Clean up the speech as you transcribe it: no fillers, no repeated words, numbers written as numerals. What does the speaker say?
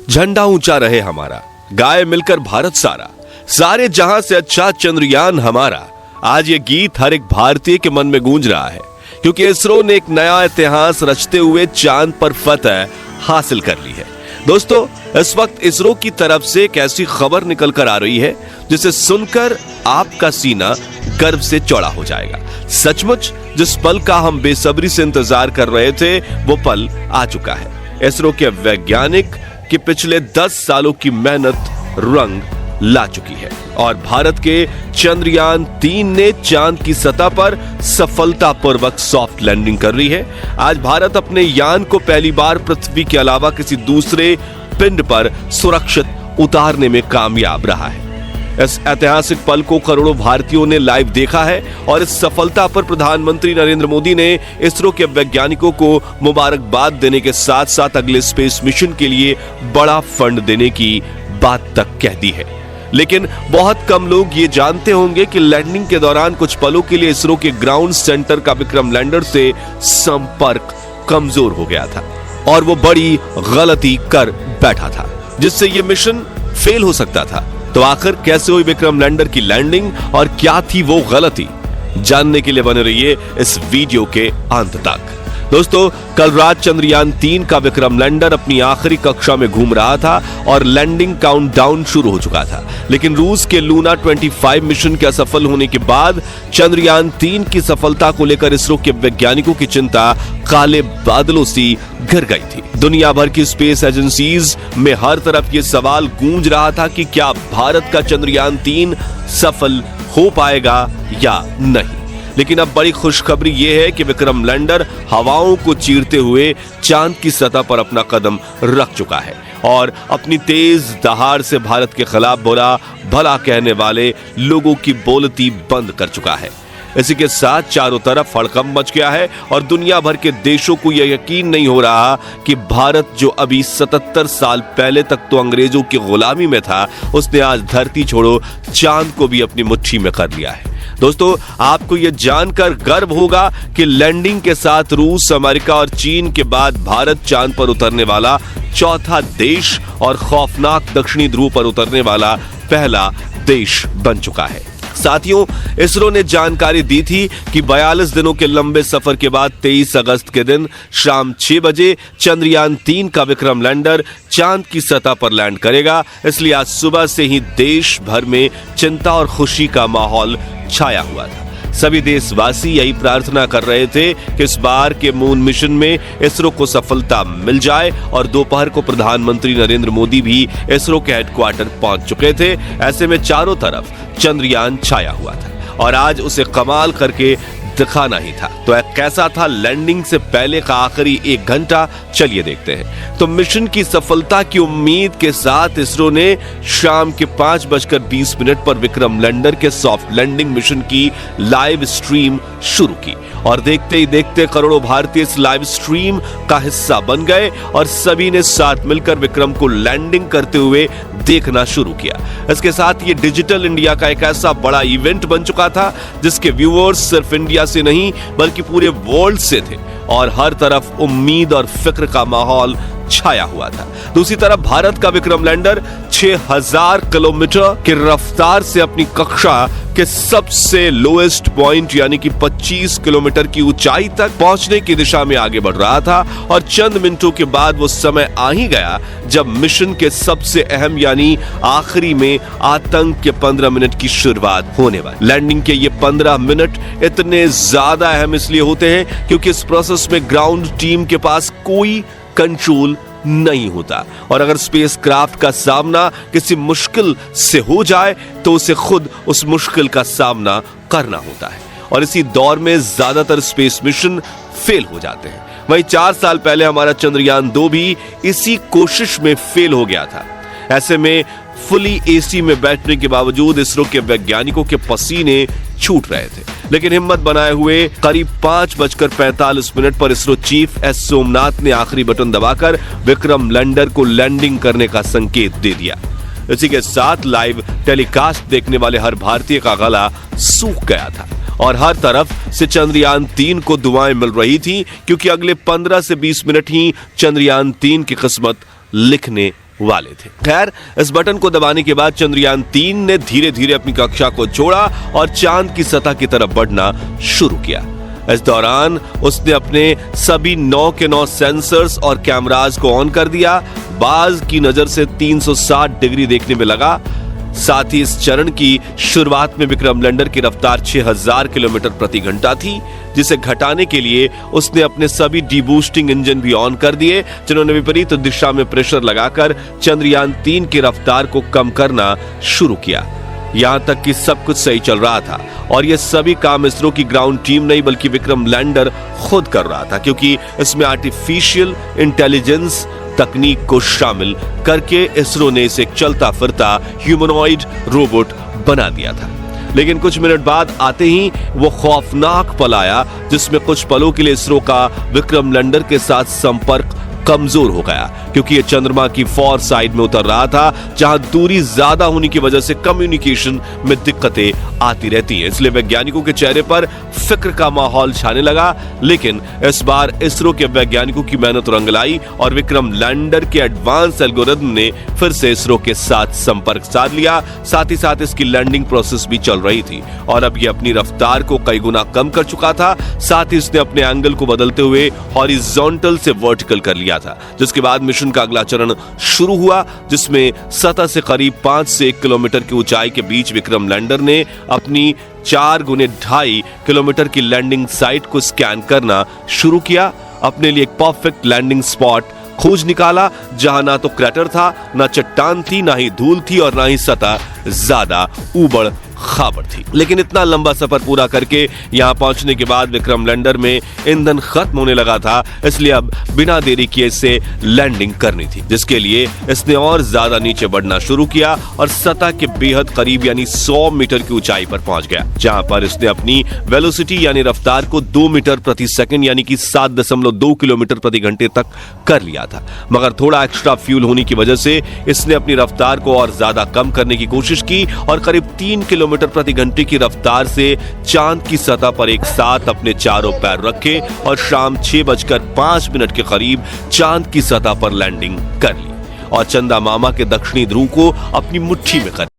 झंडा ऊंचा रहे हमारा, गाए मिलकर भारत सारा, सारे जहां से अच्छा चंद्रयान हमारा। आज ये गीत हर एक भारतीय के मन में गूंज रहा है, क्योंकि इसरो ने एक नया इतिहास रचते हुए चांद पर फतह हासिल कर ली है। दोस्तों, इस वक्त इसरो की तरफ से एक ऐसी खबर निकल कर आ रही है जिसे सुनकर आपका सीना गर्व से चौड़ा हो जाएगा। सचमुच जिस पल का हम बेसब्री से इंतजार कर रहे थे, वो पल आ चुका है। इसरो के वैज्ञानिक की पिछले 10 सालों की मेहनत रंग ला चुकी है और भारत के चंद्रयान 3 ने चांद की सतह पर सफलतापूर्वक सॉफ्ट लैंडिंग कर ली है। आज भारत अपने यान को पहली बार पृथ्वी के अलावा किसी दूसरे पिंड पर सुरक्षित उतारने में कामयाब रहा है। इस ऐतिहासिक पल को करोड़ों भारतीयों ने लाइव देखा है और इस सफलता पर प्रधानमंत्री नरेंद्र मोदी ने इसरो के वैज्ञानिकों को मुबारकबाद देने के साथ साथ अगले स्पेस मिशन के लिए बड़ा फंड देने की बात तक कह दी है। लेकिन बहुत कम लोग ये जानते होंगे कि लैंडिंग के दौरान कुछ पलों के लिए इसरो के ग्राउंड सेंटर का विक्रम लैंडर से संपर्क कमजोर हो गया था और वो बड़ी गलती कर बैठा था, जिससे ये मिशन फेल हो सकता था। तो आखिर कैसे हुई विक्रम लैंडर की लैंडिंग और क्या थी वो गलती, जानने के लिए बने रहिए इस वीडियो के अंत तक। दोस्तों, कल रात चंद्रयान 3 का विक्रम लैंडर अपनी आखिरी कक्षा में घूम रहा था और लैंडिंग काउंटडाउन शुरू हो चुका था। लेकिन रूस के लूना 25 मिशन के असफल होने के बाद चंद्रयान 3 की सफलता को लेकर इसरो के वैज्ञानिकों की चिंता काले बादलों सी घिर गई थी। दुनिया भर की स्पेस एजेंसीज में हर तरफ ये सवाल गूंज रहा था कि क्या भारत का चंद्रयान 3 सफल हो पाएगा या नहीं। लेकिन अब बड़ी खुशखबरी यह है कि विक्रम लैंडर हवाओं को चीरते हुए चांद की सतह पर अपना कदम रख चुका है और अपनी तेज दहाड़ से भारत के खिलाफ बुरा भला कहने वाले लोगों की बोलती बंद कर चुका है। इसी के साथ चारों तरफ हड़कंप मच गया है और दुनिया भर के देशों को यह यकीन नहीं हो रहा कि भारत, जो अभी 77 साल पहले तक तो अंग्रेजों की गुलामी में था, उसने आज धरती छोड़ो चांद को भी अपनी मुट्ठी में कर लिया है। दोस्तों, आपको यह जानकर गर्व होगा कि लैंडिंग के साथ रूस, अमेरिका और चीन के बाद भारत चांद पर उतरने वाला चौथा देश और खौफनाक दक्षिणी ध्रुव पर उतरने वाला पहला देश बन चुका है। साथियों, इसरो ने जानकारी दी थी कि 42 दिनों के लंबे सफर के बाद 23 अगस्त के दिन शाम 6 बजे चंद्रयान 3 का विक्रम लैंडर चांद की सतह पर लैंड करेगा। इसलिए आज सुबह से ही देश भर में चिंता और खुशी का माहौल छाया हुआ था। सभी देशवासी यही प्रार्थना कर रहे थे कि इस बार के मून मिशन में इसरो को सफलता मिल जाए और दोपहर को प्रधानमंत्री नरेंद्र मोदी भी इसरो के हेडक्वार्टर पहुंच चुके थे। ऐसे में चारों तरफ चंद्रयान छाया हुआ था और आज उसे कमाल करके दिखाना ही था। तो कैसा था लैंडिंग से पहले का आखिरी 1 घंटा, चलिए देखते हैं। तो मिशन की सफलता की उम्मीद के साथ इसरो ने शाम के 5:20 पर विक्रम लैंडर के सॉफ्ट लैंडिंग मिशन की लाइव स्ट्रीम शुरू की और देखते ही देखते करोड़ों भारतीय इस लाइव स्ट्रीम का हिस्सा बन गए और सभी ने साथ मिलकर विक्रम को लैंडिंग करते हुए देखना शुरू किया। इसके साथ ये डिजिटल इंडिया का एक ऐसा बड़ा इवेंट बन चुका था जिसके व्यूअर्स सिर्फ इंडिया से नहीं बल्कि पूरे वर्ल्ड से थे और हर तरफ उम्मीद और फिक्र का माहौल छाया हुआ था। दूसरी तरफ भारत का विक्रम लैंडर 6000 किलोमीटर की रफ्तार से अपनी कक्षा के सबसे लोएस्ट पॉइंट यानी कि 25 किलोमीटर की ऊंचाई तक पहुंचने की दिशा में आगे बढ़ रहा था और चंद मिनटों के बाद वो समय आ ही गया जब मिशन के सबसे अहम यानी आखिरी में आतंक के 15 मिनट की शुरुआत होने वाली। लैंडिंग के ये 15 मिनट इतने ज्यादा अहम इसलिए होते हैं क्योंकि इस प्रोसेस में ग्राउंड टीम के पास कोई कंट्रोल नहीं होता और अगर स्पेसक्राफ्ट का सामना किसी मुश्किल से हो जाए तो उसे खुद उस मुश्किल का सामना करना होता है और इसी दौर में ज्यादातर स्पेस मिशन फेल हो जाते हैं। वहीं 4 साल पहले हमारा चंद्रयान 2 भी इसी कोशिश में फेल हो गया था। ऐसे में फुली एसी में बैठने के बावजूद इसरो के वैज्ञानिकों के पसीने छूट रहे थे, लेकिन हिम्मत बनाए हुए करीब 5:45 पर इसरो चीफ एस सोमनाथ ने आखिरी बटन दबाकर विक्रम लैंडर को लैंडिंग करने का संकेत दे दिया। इसी के साथ लाइव टेलीकास्ट देखने वाले हर भारतीय का गला सूख गया था और हर तरफ से चंद्रयान 3 को दुआएं मिल रही थी क्योंकि अगले 15 से 20 मिनट ही चंद्रयान 3 की किस्मत लिखने वाले थे। खैर, इस बटन को दबाने के बाद चंद्रयान 3 ने धीरे धीरे अपनी कक्षा को छोड़ा और चांद की सतह की तरफ बढ़ना शुरू किया। इस दौरान उसने अपने सभी 9 के 9 सेंसर्स और कैमरास को ऑन कर दिया। बाज की नजर से 360 डिग्री देखने में लगा। साथ ही इस चरण की शुरुआत में विक्रम लैंडर की रफ्तार 6000 किलोमीटर प्रति घंटा थी, जिसे घटाने के लिए उसने अपने सभी डीबूस्टिंग इंजन भी ऑन कर दिए, जिन्होंने विपरीत दिशा में प्रेशर लगाकर चंद्रयान 3 की रफ्तार को कम करना शुरू किया। यहां तक कि सब कुछ सही चल रहा था और यह सभी काम इसरो की ग्राउंड टीम नहीं बल्कि विक्रम लैंडर खुद कर रहा था, क्योंकि इसमें आर्टिफिशियल इंटेलिजेंस तकनीक को शामिल करके इसरो ने इसे एक चलता फिरता ह्यूमनॉइड रोबोट बना दिया था। लेकिन कुछ मिनट बाद आते ही वो खौफनाक पल आया जिसमें कुछ पलों के लिए इसरो का विक्रम लैंडर के साथ संपर्क कमजोर हो गया, क्योंकि ये चंद्रमा की फॉर साइड में उतर रहा था, जहां दूरी ज्यादा होने की वजह से कम्युनिकेशन में दिक्कतें आती रहती हैं। इसलिए वैज्ञानिकों के चेहरे पर फिक्र का माहौल छाने लगा। लेकिन इस बार इसरो के वैज्ञानिकों की मेहनत रंग लाई और विक्रम लैंडर के एडवांस एल्गोरिथम ने फिर से इसरो के साथ संपर्क साध लिया। साथ ही साथ इसकी लैंडिंग प्रोसेस भी चल रही थी और अब ये अपनी रफ्तार को कई गुना कम कर चुका था। साथ ही इसने अपने एंगल को बदलते हुए हॉरिजॉन्टल से वर्टिकल कर लिया था, जिसके बाद मिशन का अगला चरण शुरू हुआ, जिसमें सतह से करीब 5 से 1 किलोमीटर की ऊंचाई के बीच विक्रम लैंडर ने अपनी 4 गुने 2.5 किलोमीटर की लैंडिंग साइट को स्कैन करना शुरू किया। अपने लिए एक परफेक्ट लैंडिंग स्पॉट खोज निकाला, जहां ना तो क्रैटर था, ना चट्टान थी, ना ही धूल थी और ना ही सतह ज्यादा ऊबड़ खाबड़ थी। लेकिन इतना लंबा सफर पूरा करके यहां पहुंचने के बाद विक्रम लैंडर में ईंधन खत्म होने लगा था, इसलिए अब बिना देरी किए इसे लैंडिंग करनी थी, जिसके लिए इसने और ज्यादा नीचे बढ़ना शुरू किया और सतह के बेहद करीब यानी 100 मीटर की ऊंचाई पर पहुंच गया, जहां पर इसने अपनी वेलोसिटी यानी रफ्तार को 2 मीटर प्रति सेकंड यानी कि 7.2 किलोमीटर प्रति घंटे तक कर लिया था। मगर थोड़ा एक्स्ट्रा फ्यूल होने की वजह से इसने अपनी रफ्तार को और ज्यादा कम करने की कोशिश की और करीब 3 किलोमीटर प्रति घंटे की रफ्तार से चांद की सतह पर एक साथ अपने चारों पैर रखे और शाम 6:05 के करीब चांद की सतह पर लैंडिंग कर ली और चंदा मामा के दक्षिणी ध्रुव को अपनी मुट्ठी में कर